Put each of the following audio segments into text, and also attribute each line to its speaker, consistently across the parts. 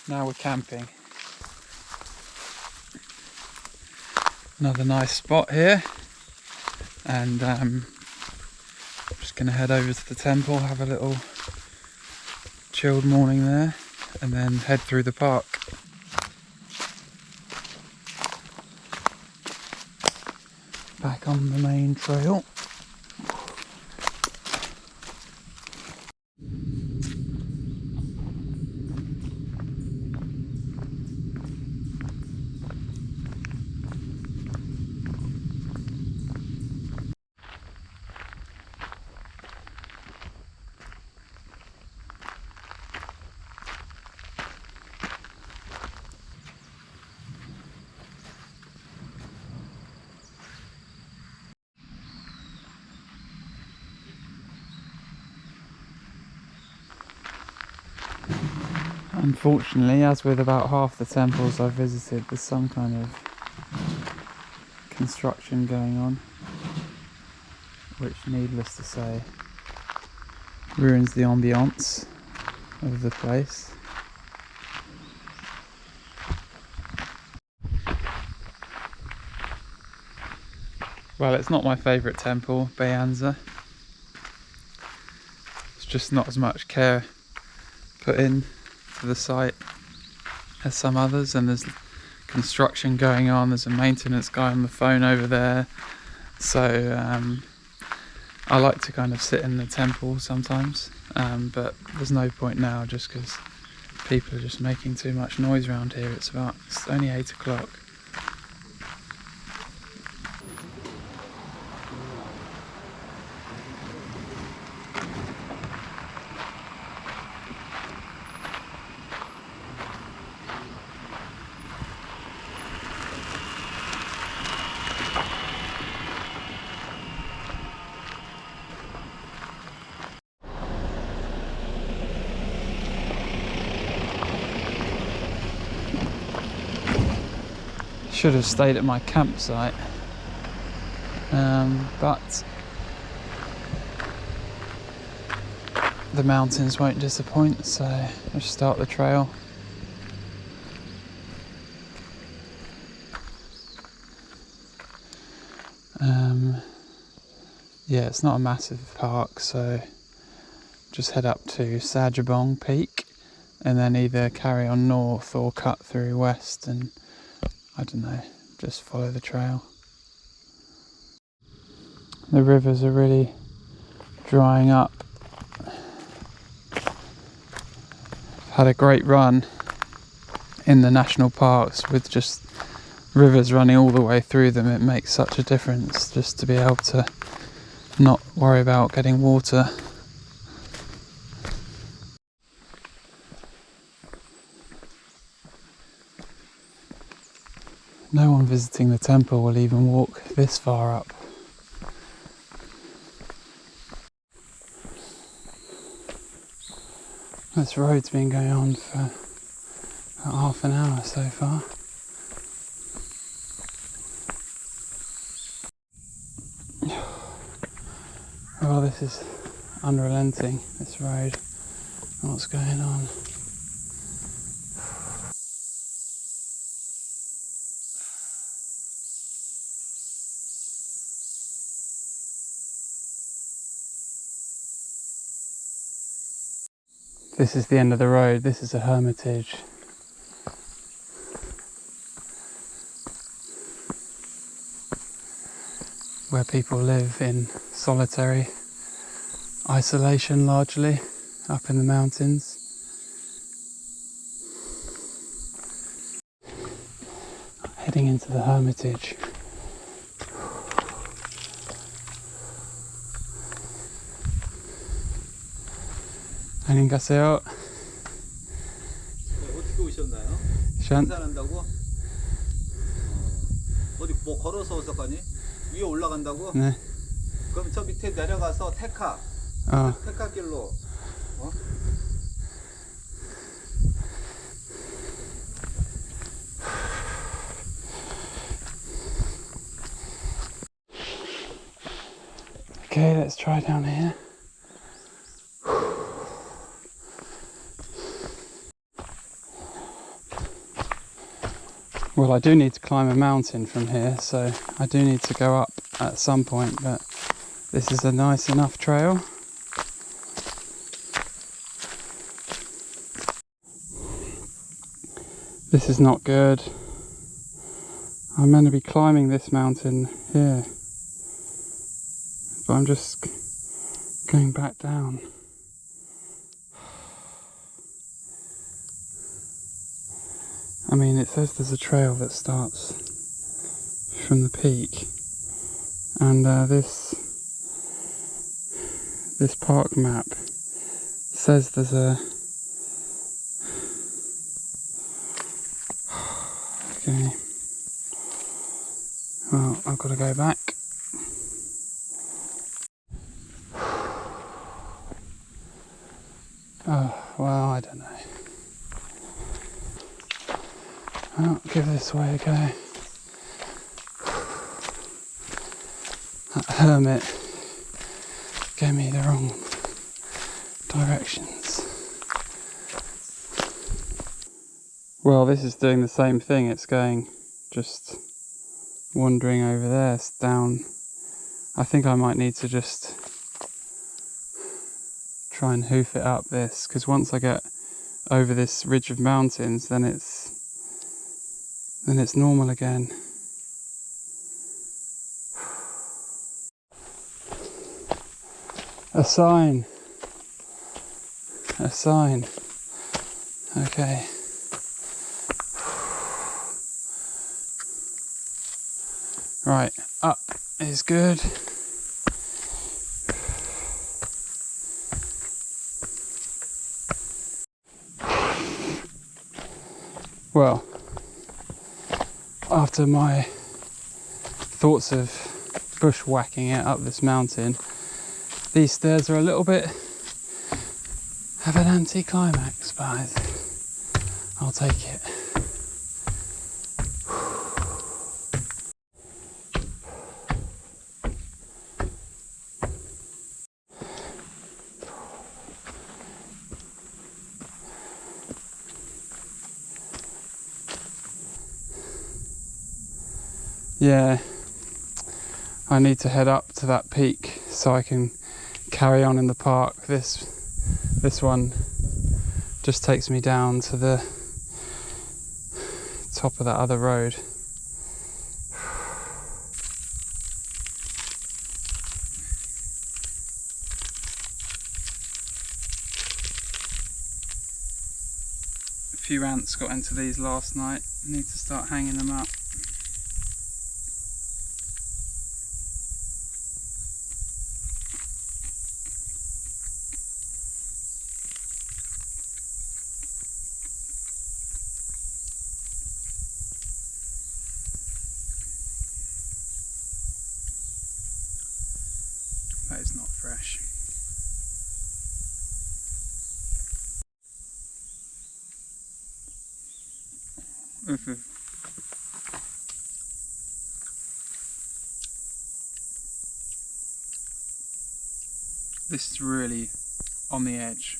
Speaker 1: now we're camping. Another nice spot here, and I'm just going to head over to the temple, have a little chilled morning there, and then head through the park. Back on the main trail. Unfortunately, as with about half the temples I've visited, there's some kind of construction going on, which, needless to say, ruins the ambiance of the place. Well, it's not my favourite temple, Baekyangsa. It's just not as much care put in to the site as some others, and there's construction going on. There's a maintenance guy on the phone over there, so I like to kind of sit in the temple sometimes, but there's no point now just because people are just making too much noise around here. It's only 8 o'clock. Should have stayed at my campsite, but the mountains won't disappoint, so let's start the trail. Yeah, it's not a massive park, so just head up to Sajabong Peak and then either carry on north or cut through west and, I don't know, just follow the trail. The rivers are really drying up. Had a great run in the national parks with just rivers running all the way through them. It makes such a difference just to be able to not worry about getting water. No one visiting the temple will even walk this far up. This road's been going on for about half an hour so far. Well, this is unrelenting, this road. What's going on? This is the end of the road. This is a hermitage. Where people live in solitary isolation, largely up in the mountains. Heading into the hermitage. 안녕하세요.
Speaker 2: 어떻게 오셨나요? 등산한다고? 어디 뭐 걸어서 오서 가니? 위에 올라간다고?
Speaker 1: 네.
Speaker 2: 그럼 저 밑에 내려가서 테카 길로.
Speaker 1: Okay, let's try down here. Well, I do need to climb a mountain from here, so I do need to go up at some point, but this is a nice enough trail. This is not good. I'm meant to be climbing this mountain here, but I'm just going back down. I mean, it says there's a trail that starts from the peak, and this park map says there's a... Okay. Well, I've got to go back. Oh, well, I don't know. I'll give this way a go. That hermit gave me the wrong directions. Well, this is doing the same thing. It's going, just wandering over there, it's down. I think I might need to just try and hoof it up this, because once I get over this ridge of mountains, then it's normal again. A sign. A sign. Okay. Right, up is good. Well, after my thoughts of bushwhacking it up this mountain, these stairs are a little bit of an anticlimax, but I'll take it. Yeah, I need to head up to that peak so I can carry on in the park. This one just takes me down to the top of that other road. A few ants got into these last night. I need to start hanging them up. That is not fresh. This is really on the edge.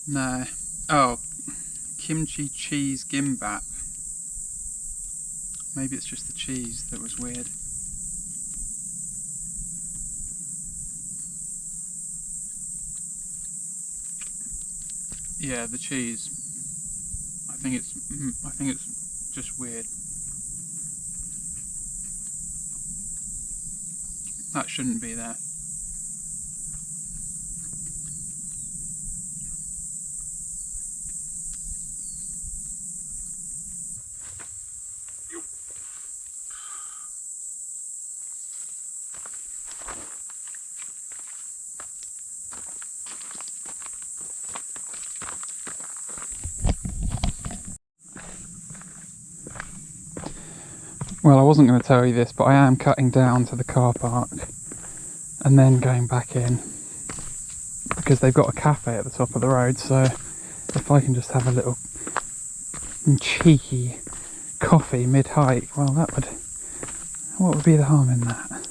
Speaker 1: No. Oh, kimchi cheese gimbap. Maybe it's just the cheese that was weird. Yeah, the cheese. I think it's just weird. That shouldn't be there. Well, I wasn't going to tell you this, but I am cutting down to the car park and then going back in because they've got a cafe at the top of the road, so if I can just have a little cheeky coffee mid-hike, well, what would be the harm in that?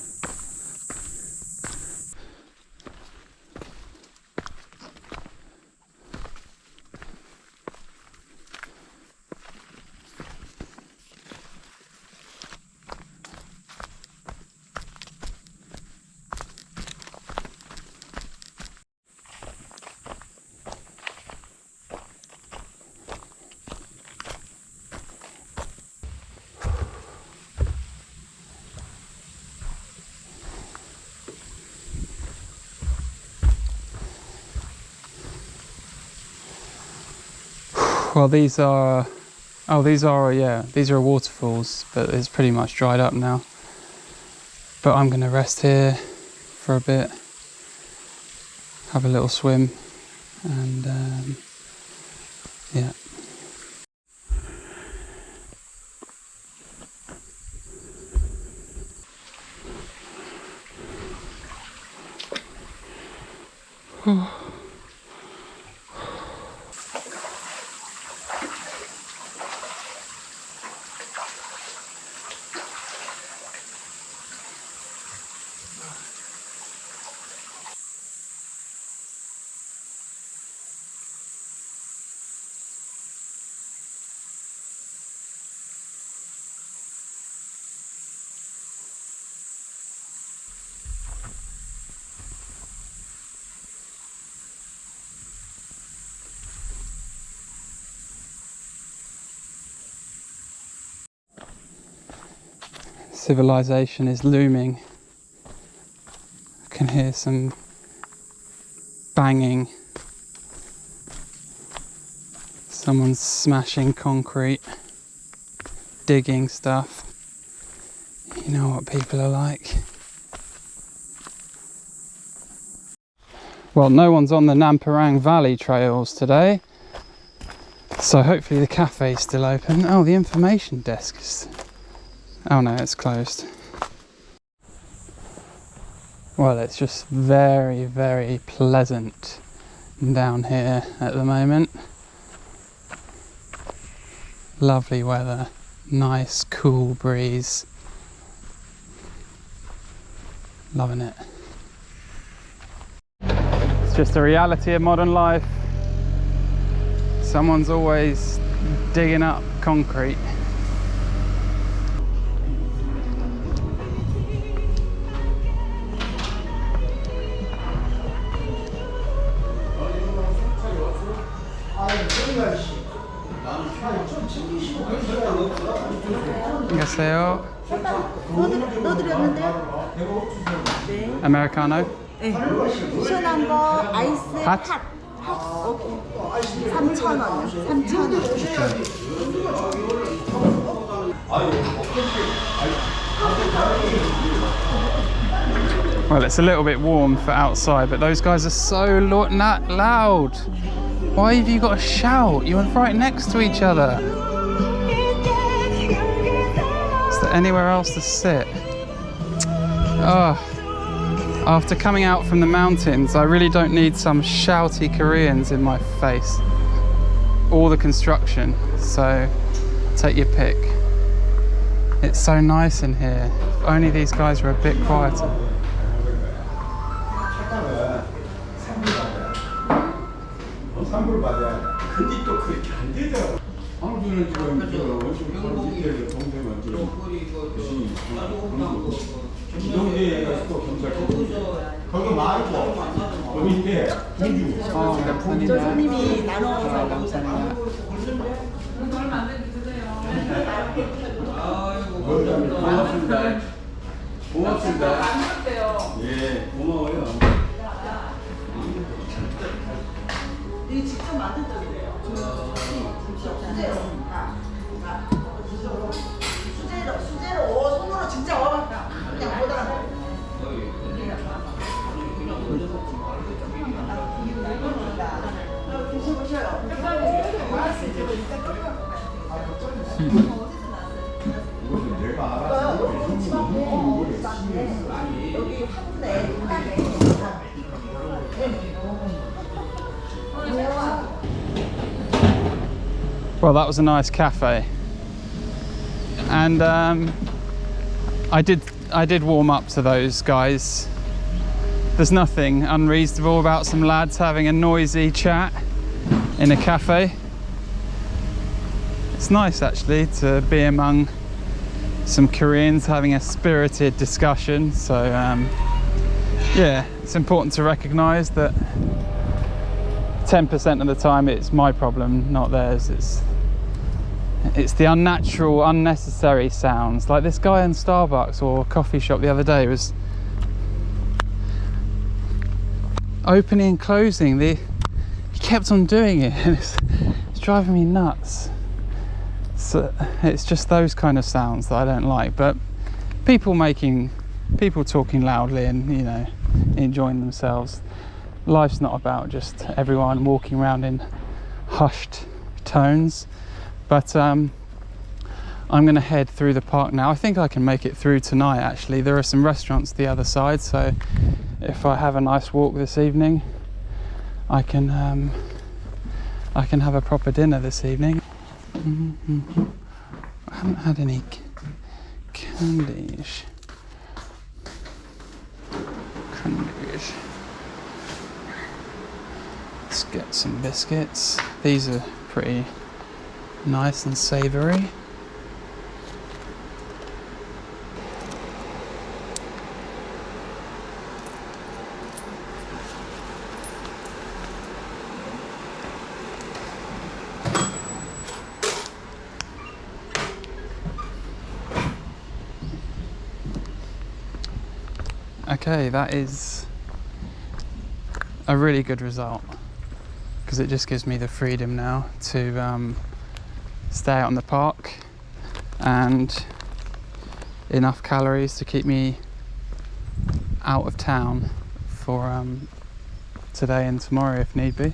Speaker 1: Well, these are, oh, these are waterfalls, but it's pretty much dried up now. But I'm gonna rest here for a bit, have a little swim, and yeah. Civilization is looming. I can hear some banging. Someone's smashing concrete, digging stuff. You know what people are like. Well, no one's on the Namparang Valley trails today, so hopefully the cafe's still open. Oh, the information desk is... oh no, it's closed. Well, it's just very, very pleasant down here at the moment. Lovely weather, nice cool breeze. Loving it. It's just a reality of modern life. Someone's always digging up concrete. 안녕하세요.
Speaker 3: 넣어드렸는데요? 네.
Speaker 1: 아메리카노?
Speaker 3: 네. 시원한 거 아이스
Speaker 1: 핫?
Speaker 3: 핫. 오케이. 3,000원이요. 3,000원.
Speaker 1: Well, it's a little bit warm for outside, but those guys are so not loud. Why have you got to shout? You're right next to each other. Is there anywhere else to sit? Oh, after coming out from the mountains, I really don't need some shouty Koreans in my face. All the construction, so take your pick. It's so nice in here. If only these guys were a bit quieter.
Speaker 4: 산불 받아야 근데 또 그렇게 안 되더라고. 광주는 지금 원주 동대만 지금 기동대에서 또 경찰 거기 말고 그 밑에 공주.
Speaker 3: 저 손님이 나눠서
Speaker 1: 감사합니다.
Speaker 4: 고맙습니다. 고맙습니다. 예, 고마워요.
Speaker 3: 이 직접 만든 떡이래요. 수제로 손으로 진짜 와봤다. 그냥 못 알아. 드셔보셔요.
Speaker 4: 이것은 내가 알아서
Speaker 3: 여기 한 분에
Speaker 1: Well, that was a nice cafe, and I did warm up to those guys. There's nothing unreasonable about some lads having a noisy chat in a cafe. It's nice actually to be among some Koreans having a spirited discussion. So yeah, it's important to recognise that 10% of the time it's my problem, not theirs. It's the unnatural, unnecessary sounds. Like this guy in Starbucks or coffee shop the other day was opening and closing. He kept on doing it. It's driving me nuts. So it's just those kind of sounds that I don't like. But people talking loudly and, you know, enjoying themselves. Life's not about just everyone walking around in hushed tones. But I'm going to head through the park now. I think I can make it through tonight, actually. There are some restaurants the other side, so if I have a nice walk this evening, I can have a proper dinner this evening. I haven't had any candies. Let's get some biscuits. These are pretty nice and savoury. Okay, that is a really good result, because it just gives me the freedom now to stay out in the park and enough calories to keep me out of town for today and tomorrow if need be.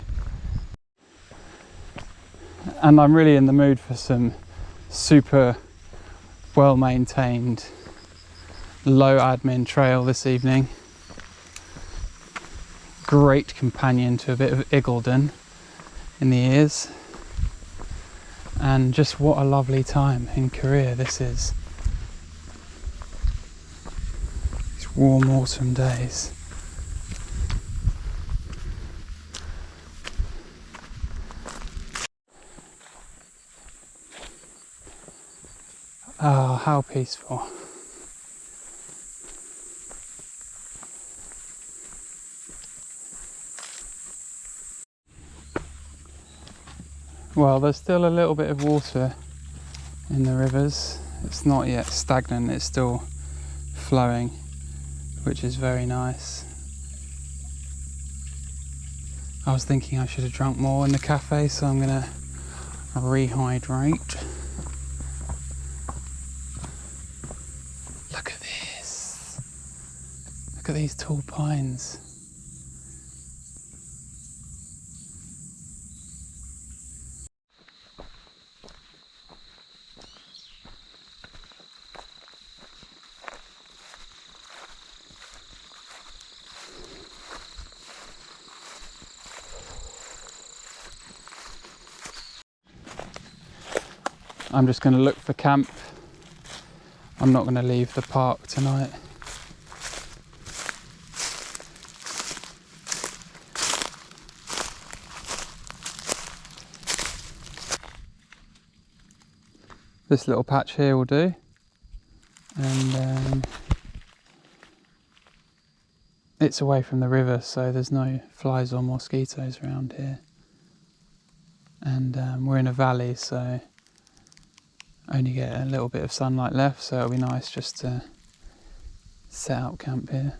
Speaker 1: And I'm really in the mood for some super well maintained low admin trail this evening. Great companion to a bit of Iggulden in the ears. And just what a lovely time in Korea this is. These warm autumn days. Oh, how peaceful. Well, there's still a little bit of water in the rivers. It's not yet stagnant, it's still flowing, which is very nice. I was thinking I should have drunk more in the cafe, so I'm gonna rehydrate. Look at this. Look at these tall pines. I'm just going to look for camp. I'm not going to leave the park tonight. This little patch here will do. And it's away from the river, so there's no flies or mosquitoes around here. And we're in a valley, so only get a little bit of sunlight left, so it'll be nice just to set up camp here.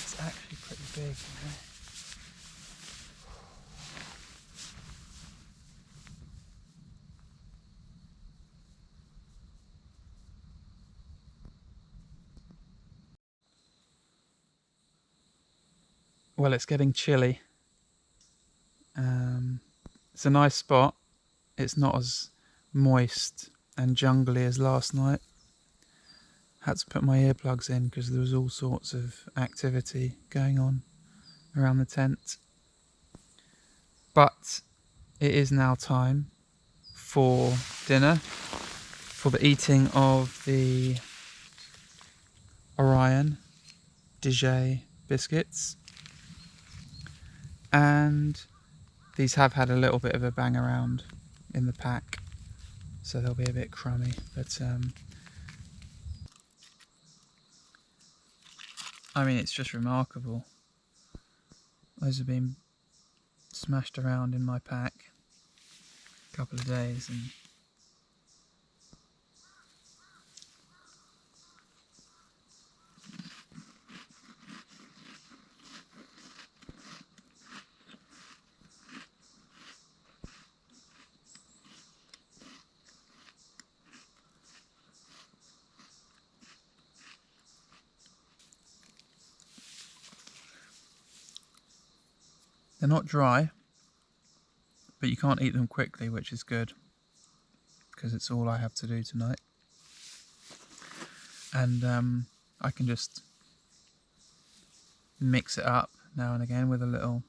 Speaker 1: It's actually pretty big, isn't it? well, it's getting chilly. It's a nice spot. It's not as moist and jungly as last night. Had to put my earplugs in because there was all sorts of activity going on around the tent. But it is now time for dinner, for the eating of the Orion Dijon biscuits. And these have had a little bit of a bang around in the pack, so they'll be a bit crummy, but I mean, it's just remarkable. Those have been smashed around in my pack a couple of days, and they're not dry, but you can't eat them quickly, which is good, because it's all I have to do tonight. And I can just mix it up now and again with a little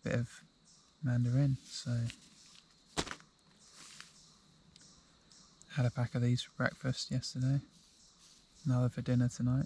Speaker 1: bit of mandarin. So had a pack of these for breakfast yesterday, another for dinner tonight.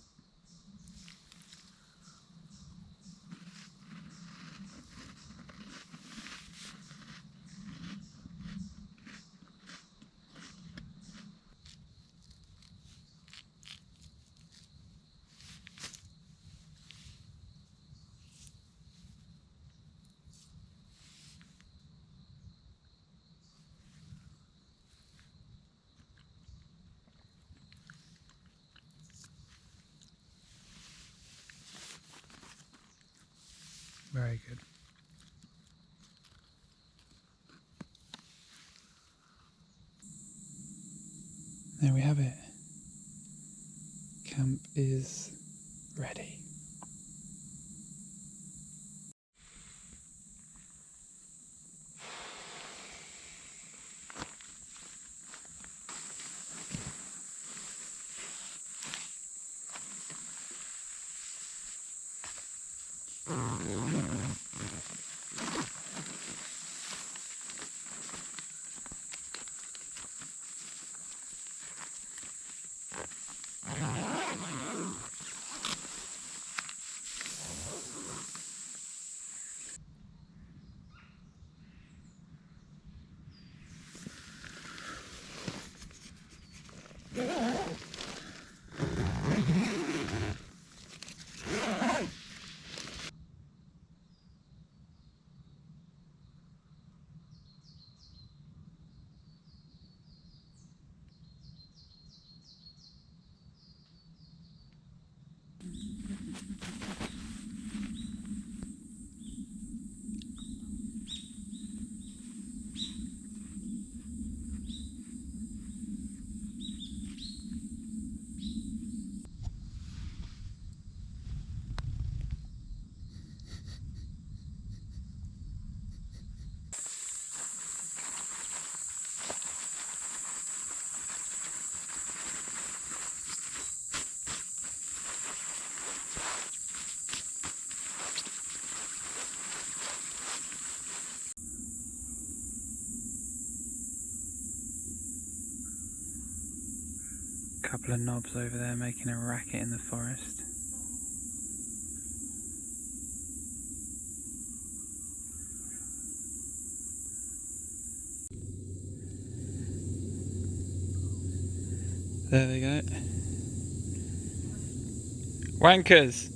Speaker 1: Very good. There we have it. Camp is ready. Couple of knobs over there making a racket in the forest. There they go. Wankers!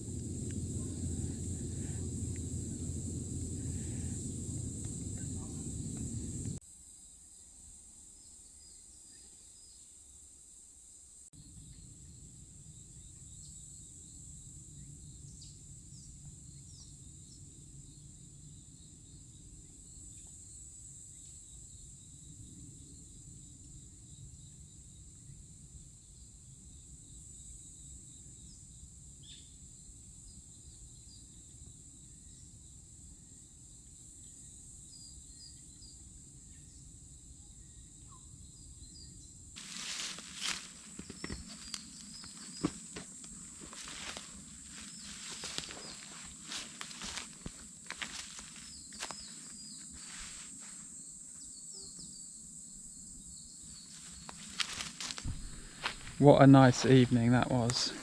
Speaker 1: What a nice evening that was.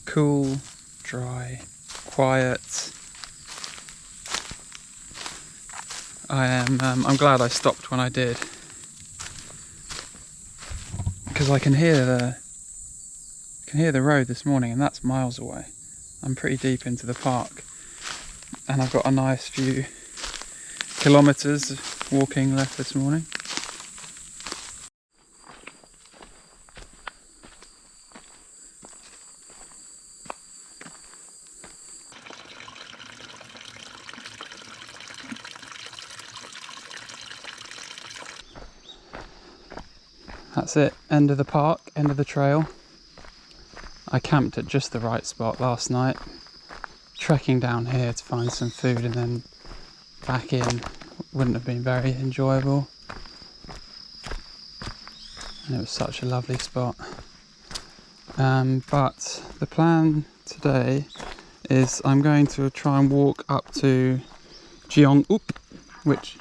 Speaker 1: Cool, dry, quiet. I'm glad I stopped when I did, because I can hear the road this morning, and that's miles away. I'm pretty deep into the park, and I've got a nice few kilometers walking left this morning. That's it, end of the park, end of the trail. I camped at just the right spot last night. Trekking down here to find some food and then back in wouldn't have been very enjoyable. And it was such a lovely spot. But the plan today is I'm going to try and walk up to Gyeonguk, which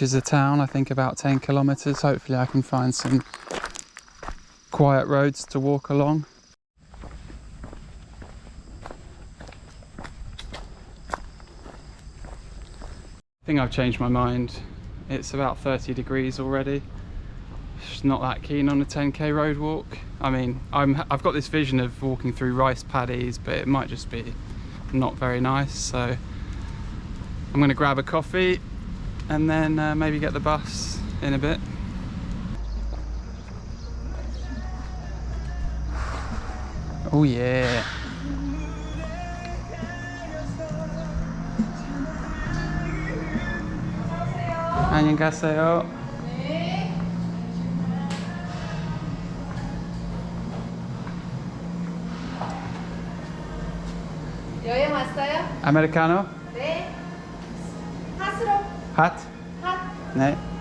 Speaker 1: is a town, I think about 10 kilometers. Hopefully I can find some quiet roads to walk along. I think I've changed my mind. It's about 30 degrees already. Just not that keen on a 10k road walk. I mean, I've got this vision of walking through rice paddies, but it might just be not very nice. So I'm going to grab a coffee and then maybe get the bus in a bit. Oh yeah. 안녕하세요.
Speaker 3: 여행 왔어요?
Speaker 1: 아메리카노?
Speaker 3: 네. 핫으로.
Speaker 1: 핫?
Speaker 3: 핫.
Speaker 1: 네.